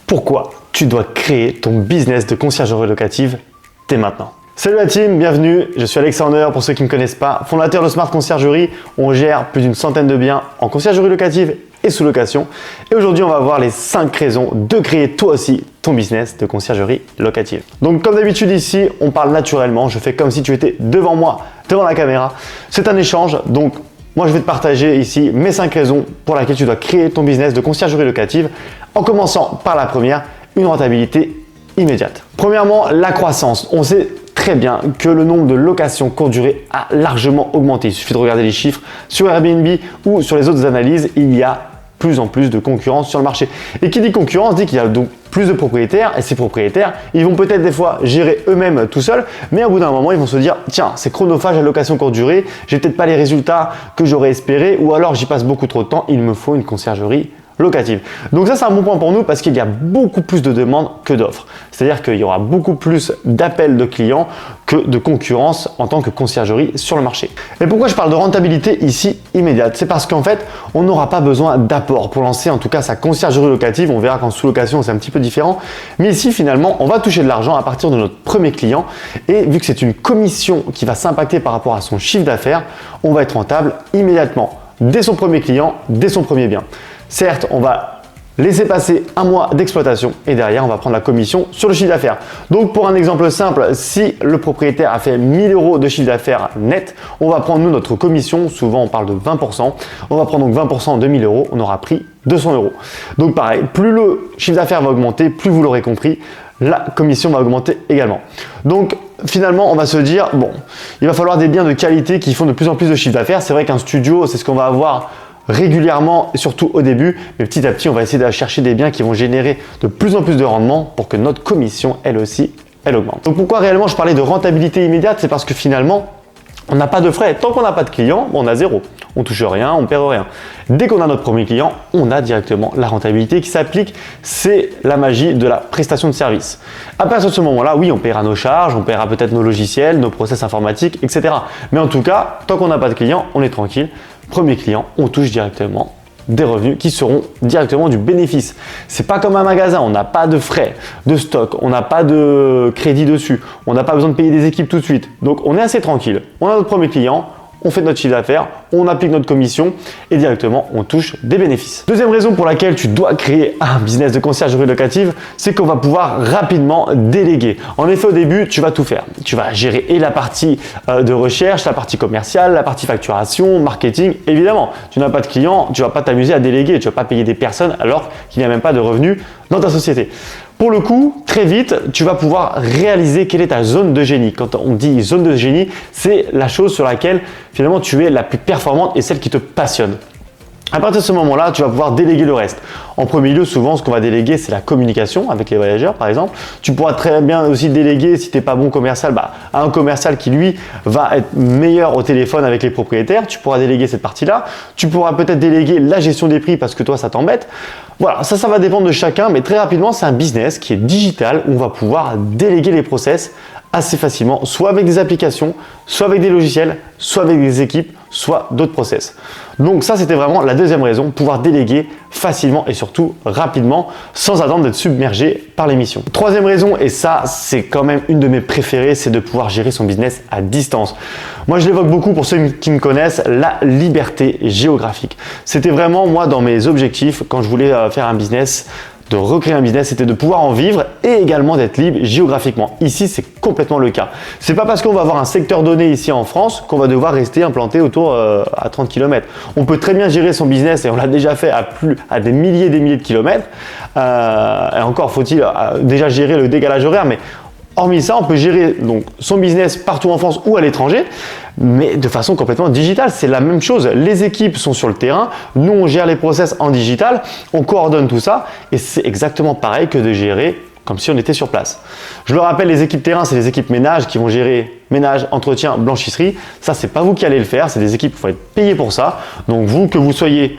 pourquoi tu dois créer ton business de conciergerie locative dès maintenant. Salut la team, bienvenue, je suis Alexander pour ceux qui ne me connaissent pas, fondateur de Smart Conciergerie. On gère plus d'une centaine de biens en conciergerie locative et sous location. Et aujourd'hui, on va voir les 5 raisons de créer toi aussi ton business de conciergerie locative. Donc comme d'habitude ici, on parle naturellement, je fais comme si tu étais devant moi, devant la caméra. C'est un échange, donc moi je vais te partager ici mes 5 raisons pour lesquelles tu dois créer ton business de conciergerie locative, en commençant par la première, une rentabilité immédiate. Premièrement, la croissance. On sait très bien que le nombre de locations courte durée a largement augmenté. Il suffit de regarder les chiffres sur Airbnb ou sur les autres analyses, il y a plus en plus de concurrence sur le marché. Et qui dit concurrence dit qu'il y a donc plus de propriétaires, et ces propriétaires, ils vont peut-être des fois gérer eux-mêmes tout seuls, mais au bout d'un moment, ils vont se dire tiens, c'est chronophage la location courte durée, j'ai peut-être pas les résultats que j'aurais espéré, ou alors j'y passe beaucoup trop de temps, il me faut une conciergerie locative. Donc ça, c'est un bon point pour nous parce qu'il y a beaucoup plus de demandes que d'offres. C'est-à-dire qu'il y aura beaucoup plus d'appels de clients que de concurrence en tant que conciergerie sur le marché. Et pourquoi je parle de rentabilité ici immédiate? C'est parce qu'en fait, on n'aura pas besoin d'apport pour lancer en tout cas sa conciergerie locative. On verra qu'en sous-location, c'est un petit peu différent. Mais ici, finalement, on va toucher de l'argent à partir de notre premier client. Et vu que c'est une commission qui va s'impacter par rapport à son chiffre d'affaires, on va être rentable immédiatement dès son premier client, dès son premier bien. Certes, on va laisser passer un mois d'exploitation et derrière, on va prendre la commission sur le chiffre d'affaires. Donc, pour un exemple simple, si le propriétaire a fait 1000 € de chiffre d'affaires net, on va prendre nous notre commission. Souvent, on parle de 20%. On va prendre donc 20% de 1000 €. On aura pris 200 €. Donc, pareil, plus le chiffre d'affaires va augmenter, plus vous l'aurez compris, la commission va augmenter également. Donc, finalement, on va se dire, bon, il va falloir des biens de qualité qui font de plus en plus de chiffre d'affaires. C'est vrai qu'un studio, c'est ce qu'on va avoir régulièrement et surtout au début, mais petit à petit on va essayer de chercher des biens qui vont générer de plus en plus de rendement pour que notre commission elle aussi elle augmente. Donc pourquoi réellement je parlais de rentabilité immédiate? C'est parce que finalement on n'a pas de frais. Tant qu'on n'a pas de clients, on a zéro. On touche rien, on perd rien. Dès qu'on a notre premier client, on a directement la rentabilité qui s'applique. C'est la magie de la prestation de service. À partir de ce moment-là, oui, on paiera nos charges, on paiera peut-être nos logiciels, nos process informatiques, etc. Mais en tout cas, tant qu'on n'a pas de clients, on est tranquille. Premier client, on touche directement des revenus qui seront directement du bénéfice. C'est pas comme un magasin, on n'a pas de frais de stock, on n'a pas de crédit dessus, on n'a pas besoin de payer des équipes tout de suite. Donc on est assez tranquille. On a notre premier client, on fait notre chiffre d'affaires, on applique notre commission et directement on touche des bénéfices. Deuxième raison pour laquelle tu dois créer un business de conciergerie locative, c'est qu'on va pouvoir rapidement déléguer. En effet, au début, tu vas tout faire. Tu vas gérer et la partie de recherche, la partie commerciale, la partie facturation, marketing. Évidemment, tu n'as pas de clients, tu ne vas pas t'amuser à déléguer, tu ne vas pas payer des personnes alors qu'il n'y a même pas de revenus dans ta société. Pour le coup, très vite, tu vas pouvoir réaliser quelle est ta zone de génie. Quand on dit zone de génie, c'est la chose sur laquelle finalement tu es la plus performante et celle qui te passionne. À partir de ce moment-là, tu vas pouvoir déléguer le reste. En premier lieu, souvent, ce qu'on va déléguer, c'est la communication avec les voyageurs, par exemple. Tu pourras très bien aussi déléguer, si tu n'es pas bon commercial, à un commercial qui, lui, va être meilleur au téléphone avec les propriétaires. Tu pourras déléguer cette partie-là. Tu pourras peut-être déléguer la gestion des prix parce que toi, ça t'embête. Voilà, ça va dépendre de chacun, mais très rapidement, c'est un business qui est digital où on va pouvoir déléguer les process assez facilement, soit avec des applications, soit avec des logiciels, soit avec des équipes, soit d'autres process. Donc ça, c'était vraiment la deuxième raison, pouvoir déléguer facilement et surtout rapidement sans attendre d'être submergé par les missions. Troisième raison, et ça, c'est quand même une de mes préférées, c'est de pouvoir gérer son business à distance. Moi, je l'évoque beaucoup pour ceux qui me connaissent, la liberté géographique. C'était vraiment, moi, dans mes objectifs, quand je voulais faire un business, de recréer un business, c'était de pouvoir en vivre et également d'être libre géographiquement. Ici, c'est complètement le cas. C'est pas parce qu'on va avoir un secteur donné ici en France qu'on va devoir rester implanté autour à 30 km. On peut très bien gérer son business et on l'a déjà fait à des milliers de kilomètres. Et encore faut-il déjà gérer le décalage horaire, mais hormis ça, on peut gérer donc son business partout en France ou à l'étranger, mais de façon complètement digitale. C'est la même chose. Les équipes sont sur le terrain, nous on gère les process en digital, on coordonne tout ça et c'est exactement pareil que de gérer comme si on était sur place. Je le rappelle, les équipes terrain, c'est les équipes ménage qui vont gérer ménage, entretien, blanchisserie. Ça, c'est pas vous qui allez le faire, c'est des équipes qui vont être payées pour ça. Donc vous, que vous soyez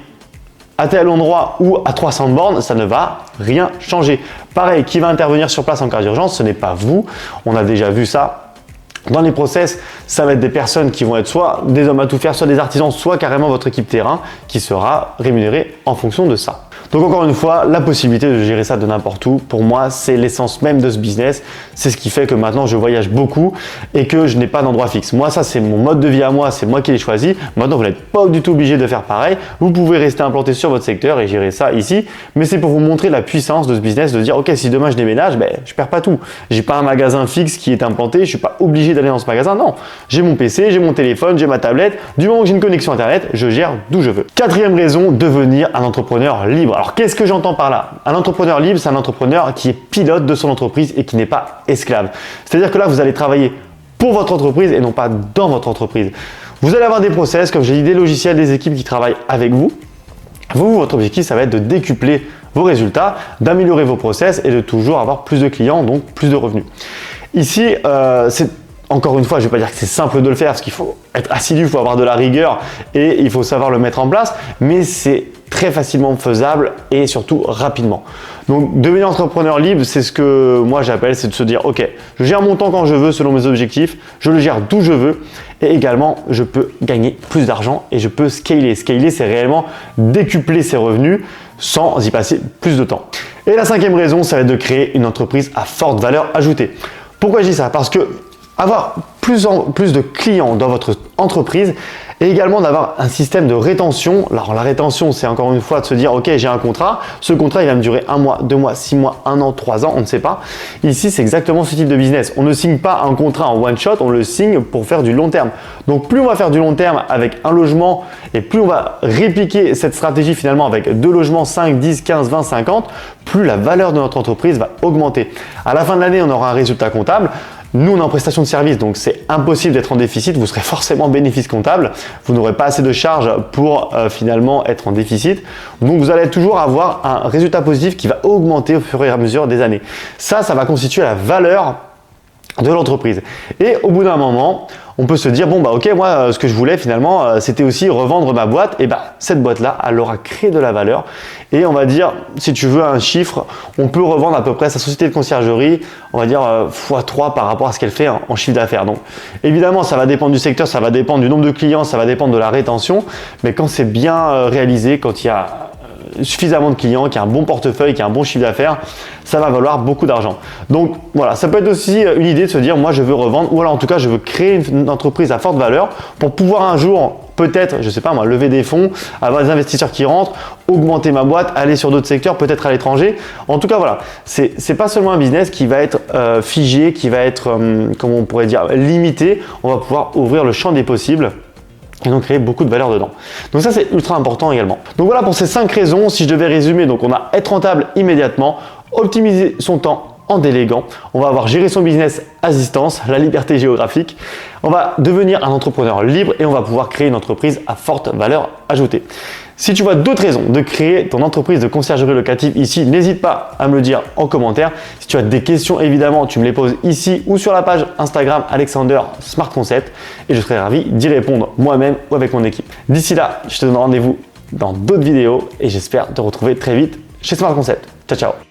à tel endroit ou à 300 bornes, ça ne va rien changer. Pareil, qui va intervenir sur place en cas d'urgence, ce n'est pas vous. On a déjà vu ça dans les process. Ça va être des personnes qui vont être soit des hommes à tout faire, soit des artisans, soit carrément votre équipe terrain qui sera rémunérée en fonction de ça. Donc encore une fois, la possibilité de gérer ça de n'importe où, pour moi, c'est l'essence même de ce business. C'est ce qui fait que maintenant, je voyage beaucoup et que je n'ai pas d'endroit fixe. Moi, ça, c'est mon mode de vie à moi, c'est moi qui l'ai choisi. Maintenant, vous n'êtes pas du tout obligé de faire pareil. Vous pouvez rester implanté sur votre secteur et gérer ça ici. Mais c'est pour vous montrer la puissance de ce business, de dire, ok, si demain je déménage, je perds pas tout. J'ai pas un magasin fixe qui est implanté, je suis pas obligé d'aller dans ce magasin. Non, j'ai mon PC, j'ai mon téléphone, j'ai ma tablette. Du moment que j'ai une connexion Internet, je gère d'où je veux. Quatrième raison, devenir un entrepreneur libre. Alors, qu'est-ce que j'entends par là? Un entrepreneur libre, c'est un entrepreneur qui est pilote de son entreprise et qui n'est pas esclave. C'est-à-dire que là, vous allez travailler pour votre entreprise et non pas dans votre entreprise. Vous allez avoir des process, comme j'ai dit, des logiciels, des équipes qui travaillent avec vous. Votre objectif, ça va être de décupler vos résultats, d'améliorer vos process et de toujours avoir plus de clients, donc plus de revenus. Ici, c'est encore une fois, je ne vais pas dire que c'est simple de le faire parce qu'il faut être assidu, il faut avoir de la rigueur et il faut savoir le mettre en place, mais c'est très facilement faisable et surtout rapidement. Donc, devenir entrepreneur libre, c'est ce que moi j'appelle, c'est de se dire, ok, je gère mon temps quand je veux selon mes objectifs, je le gère d'où je veux et également, je peux gagner plus d'argent et je peux scaler. Scaler, c'est réellement décupler ses revenus sans y passer plus de temps. Et la cinquième raison, ça va être de créer une entreprise à forte valeur ajoutée. Pourquoi je dis ça? Parce que avoir plus de clients dans votre entreprise et également d'avoir un système de rétention. Alors la rétention, c'est encore une fois de se dire, ok, j'ai un contrat, ce contrat il va me durer 1 mois, 2 mois, 6 mois, 1 an, 3 ans, on ne sait pas. Ici, c'est exactement ce type de business. On ne signe pas un contrat en one shot, on le signe pour faire du long terme. Donc plus on va faire du long terme avec un logement et plus on va répliquer cette stratégie finalement avec 2 logements, 5, 10, 15, 20, 50, plus la valeur de notre entreprise va augmenter. À la fin de l'année, on aura un résultat comptable. Nous, on est en prestation de service, donc c'est impossible d'être en déficit. Vous serez forcément bénéfice comptable. Vous n'aurez pas assez de charges pour finalement être en déficit. Donc, vous allez toujours avoir un résultat positif qui va augmenter au fur et à mesure des années. Ça va constituer la valeur de l'entreprise. Et au bout d'un moment, on peut se dire, bon, ok, moi, ce que je voulais finalement, c'était aussi revendre ma boîte. Et cette boîte-là, elle aura créé de la valeur. Et on va dire, si tu veux un chiffre, on peut revendre à peu près sa société de conciergerie, on va dire x3 par rapport à ce qu'elle fait en chiffre d'affaires. Donc, évidemment, ça va dépendre du secteur, ça va dépendre du nombre de clients, ça va dépendre de la rétention. Mais quand c'est bien réalisé, quand il y a suffisamment de clients, qui a un bon portefeuille, qui a un bon chiffre d'affaires, ça va valoir beaucoup d'argent. Donc voilà, ça peut être aussi une idée de se dire, moi je veux revendre, ou alors en tout cas je veux créer une entreprise à forte valeur pour pouvoir un jour, peut-être, je sais pas moi, lever des fonds, avoir des investisseurs qui rentrent, augmenter ma boîte, aller sur d'autres secteurs, peut-être à l'étranger. En tout cas voilà, c'est pas seulement un business qui va être figé, qui va être, comment on pourrait dire, limité. On va pouvoir ouvrir le champ des possibles et donc créer beaucoup de valeur dedans. Donc ça, c'est ultra important également. Donc voilà pour ces 5 raisons. Si je devais résumer, donc on a être rentable immédiatement, optimiser son temps en déléguant, on va avoir géré son business à distance, la liberté géographique, on va devenir un entrepreneur libre et on va pouvoir créer une entreprise à forte valeur ajoutée. Si tu vois d'autres raisons de créer ton entreprise de conciergerie locative ici, n'hésite pas à me le dire en commentaire. Si tu as des questions, évidemment, tu me les poses ici ou sur la page Instagram Alexander Smart Concept et je serai ravi d'y répondre moi-même ou avec mon équipe. D'ici là, je te donne rendez-vous dans d'autres vidéos et j'espère te retrouver très vite chez Smart Concept. Ciao, ciao!